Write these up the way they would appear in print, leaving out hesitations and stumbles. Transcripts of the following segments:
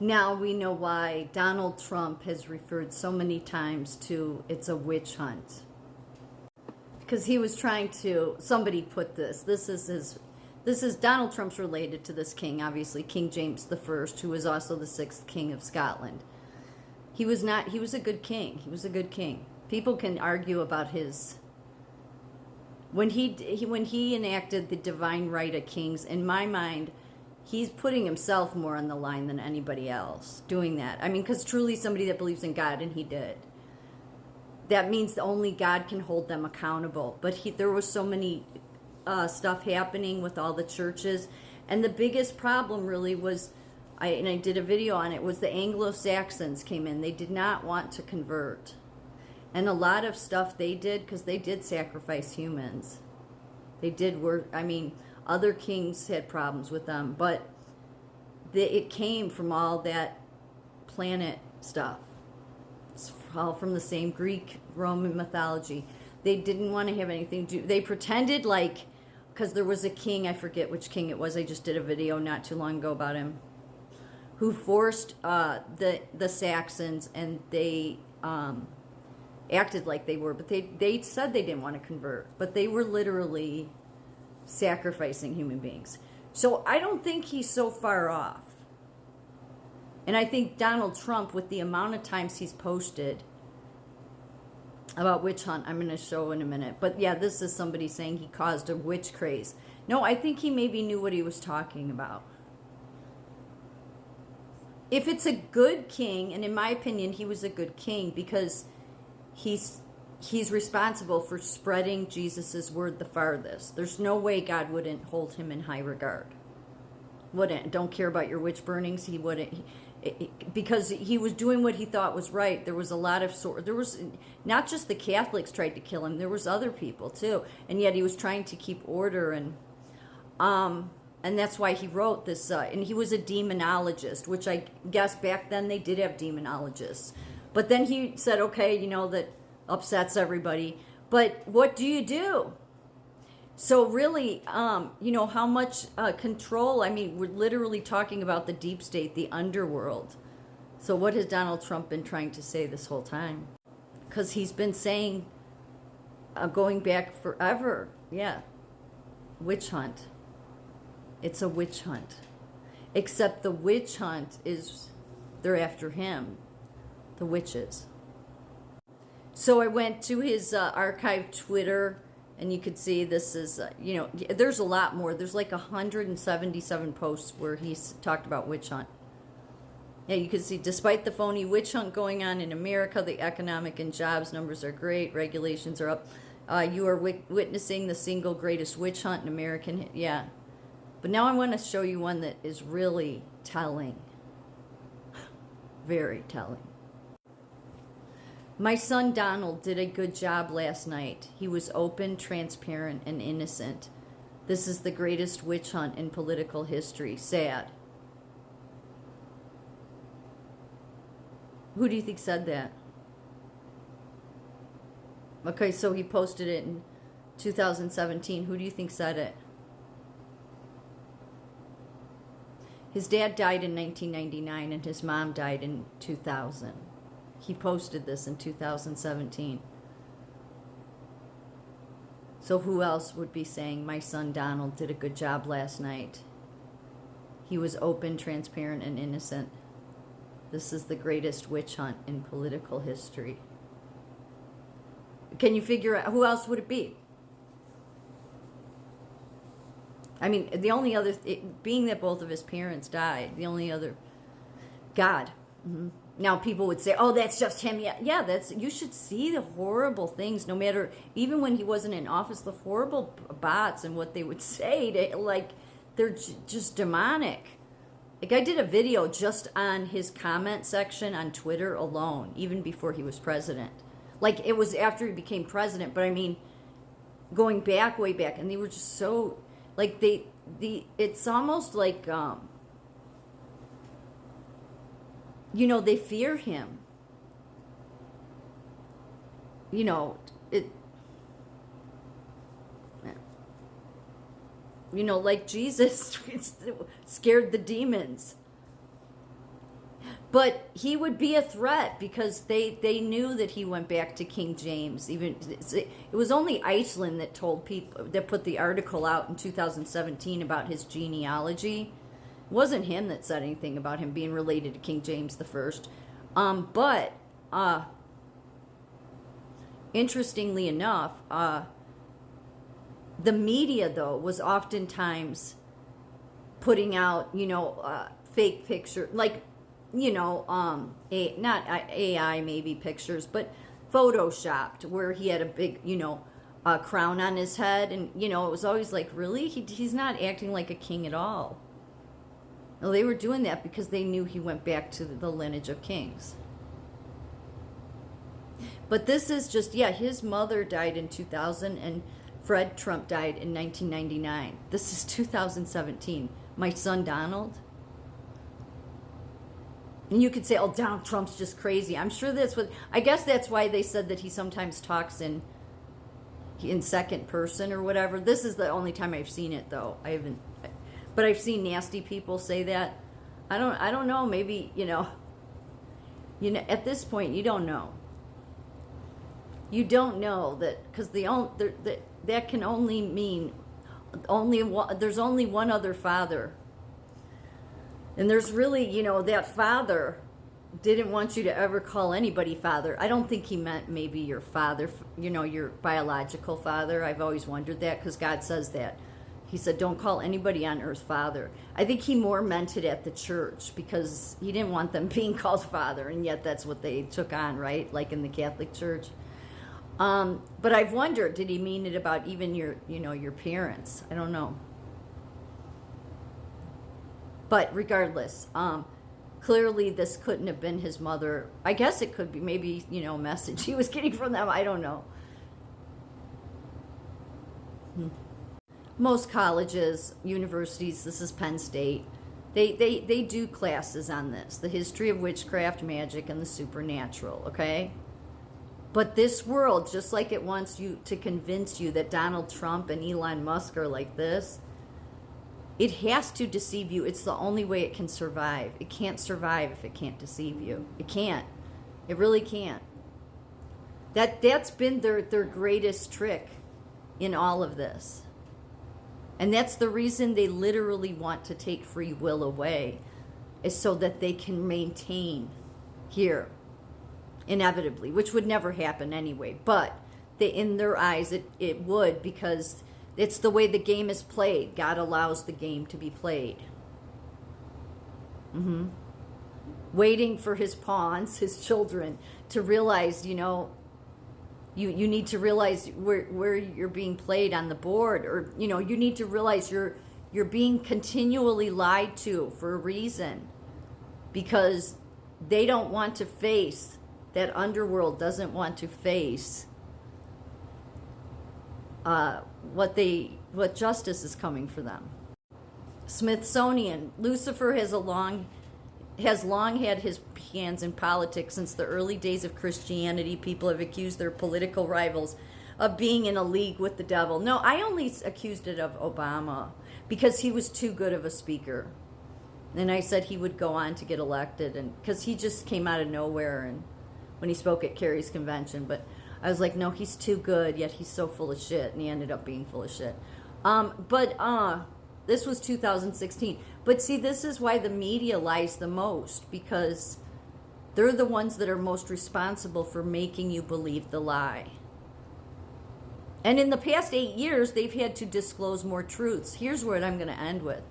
Now we know why Donald Trump has referred so many times to it's a witch hunt. Because he was trying to, somebody put this is Donald Trump's related to this king, obviously, King James the First, who was also the 6th king of Scotland. He was a good king. He was a good king. People can argue about his, when he enacted the divine right of kings, in my mind, he's putting himself more on the line than anybody else doing that. I mean, because truly somebody that believes in God, and he did. That means only God can hold them accountable. But there was so many stuff happening with all the churches. And the biggest problem really was, and I did a video on it, was the Anglo-Saxons came in. They did not want to convert. And a lot of stuff they did, because they did sacrifice humans. They did work, I mean, other kings had problems with them, but it came from all that planet stuff. It's all from the same Greek, Roman mythology. They didn't want to have anything to do. They pretended like, because there was a king, I forget which king it was, I just did a video not too long ago about him, who forced the Saxons, and they acted like they were, but they said they didn't want to convert, but they were literally sacrificing human beings. So I don't think he's so far off. And I think Donald Trump, with the amount of times he's posted about witch hunt, I'm going to show in a minute. But yeah, this is somebody saying he caused a witch craze. No, I think he maybe knew what he was talking about. If it's a good king, and in my opinion, he was a good king because he's responsible for spreading Jesus's word the farthest. There's no way God wouldn't hold him in high regard. Wouldn't. Don't care about your witch burnings. He wouldn't. Because he was doing what he thought was right. There was a lot of there was not just the Catholics tried to kill him. There was other people too, and yet he was trying to keep order, and that's why he wrote this. And he was a demonologist, which I guess back then they did have demonologists. But then he said, okay, that upsets everybody. But what do you do? So really, how much control? I mean, we're literally talking about the deep state, the underworld. So what has Donald Trump been trying to say this whole time? Because he's been saying, going back forever, yeah, witch hunt. It's a witch hunt. Except the witch hunt is, they're after him. The witches. So I went to his archived Twitter, and you could see this is, there's a lot more. There's like 177 posts where he's talked about witch hunt. Yeah, you can see, despite the phony witch hunt going on in America, the economic and jobs numbers are great. Regulations are up. You are witnessing the single greatest witch hunt in American. Yeah. But now I want to show you one that is really telling. Very telling. My son Donald did a good job last night. He was open, transparent, and innocent. This is the greatest witch hunt in political history. Sad. Who do you think said that? Okay, so he posted it in 2017. Who do you think said it? His dad died in 1999 and his mom died in 2000. He posted this in 2017. So who else would be saying, my son Donald did a good job last night? He was open, transparent, and innocent. This is the greatest witch hunt in political history. Can you figure out who else would it be? I mean, the only other, being that both of his parents died, the only other, God. Mm-hmm. Now people would say, oh, that's just him. Yeah, you should see the horrible things, no matter, even when he wasn't in office, the horrible bots and what they would say, they're just demonic. Like, I did a video just on his comment section on Twitter alone, even before he was president. Like, it was after he became president, but I mean, going back, way back, and they were just so, like, it's almost like, they fear him. Like Jesus scared the demons. But he would be a threat because they knew that he went back to King James. Even it was only Iceland that told people, that put the article out in 2017 about his genealogy. It wasn't him that said anything about him being related to King James the First. But interestingly enough, the media though was oftentimes putting out, fake picture, like, not AI maybe pictures, but photoshopped where he had a big, crown on his head. And, it was always like, really? He's not acting like a king at all. Well, they were doing that because they knew he went back to the lineage of kings. But this is just, his mother died in 2000 and Fred Trump died in 1999. This is 2017. My son Donald. And you could say, oh, Donald Trump's just crazy. I'm sure I guess that's why they said that he sometimes talks in second person or whatever. This is the only time I've seen it, though. But I've seen nasty people say that. I don't know. Maybe, at this point, you don't know. You don't know that, because that can only mean there's only one other father. And there's really, that father didn't want you to ever call anybody father. I don't think he meant maybe your father, your biological father. I've always wondered that because God says that. He said, don't call anybody on earth father. I think he more meant it at the church because he didn't want them being called father. And yet that's what they took on, right? Like in the Catholic Church. But I've wondered, did he mean it about even your parents? I don't know. But regardless, clearly this couldn't have been his mother. I guess it could be maybe, a message he was getting from them. I don't know. Most colleges, universities, this is Penn State, they do classes on this. The history of witchcraft, magic, and the supernatural, okay? But this world, just like it wants you to convince you that Donald Trump and Elon Musk are like this, it has to deceive you. It's the only way it can survive. It can't survive if it can't deceive you. It can't. It really can't. That's been their greatest trick in all of this. And that's the reason they literally want to take free will away, is so that they can maintain here, inevitably, which would never happen anyway. But in their eyes, it would, because it's the way the game is played. God allows the game to be played. Waiting for his pawns, his children, to realize, you need to realize where you're being played on the board, or, you need to realize you're being continually lied to for a reason, because they don't want to face, that underworld doesn't want to face what justice is coming for them. Smithsonian. Lucifer has long had his hands in politics since the early days of Christianity. People have accused their political rivals of being in a league with the devil. No, I only accused it of Obama because he was too good of a speaker. And I said he would go on to get elected, and because he just came out of nowhere, and when he spoke at Kerry's convention. But I was like, no, he's too good, yet he's so full of shit, and he ended up being full of shit. This was 2016. But see, this is why the media lies the most, because they're the ones that are most responsible for making you believe the lie. And in the past 8 years, they've had to disclose more truths. Here's what I'm going to end with.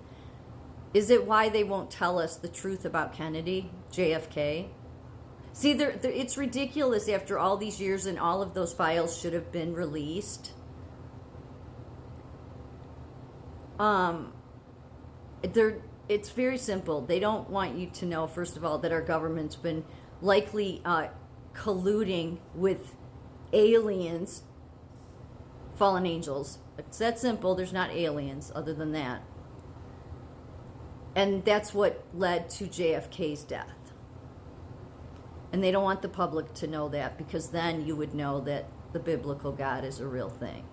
Is it why they won't tell us the truth about Kennedy, JFK? See, it's ridiculous after all these years, and all of those files should have been released. It's very simple. They don't want you to know, first of all, that our government's been likely colluding with aliens, fallen angels. It's that simple. There's not aliens other than that. And that's what led to JFK's death. And they don't want the public to know that, because then you would know that the biblical God is a real thing.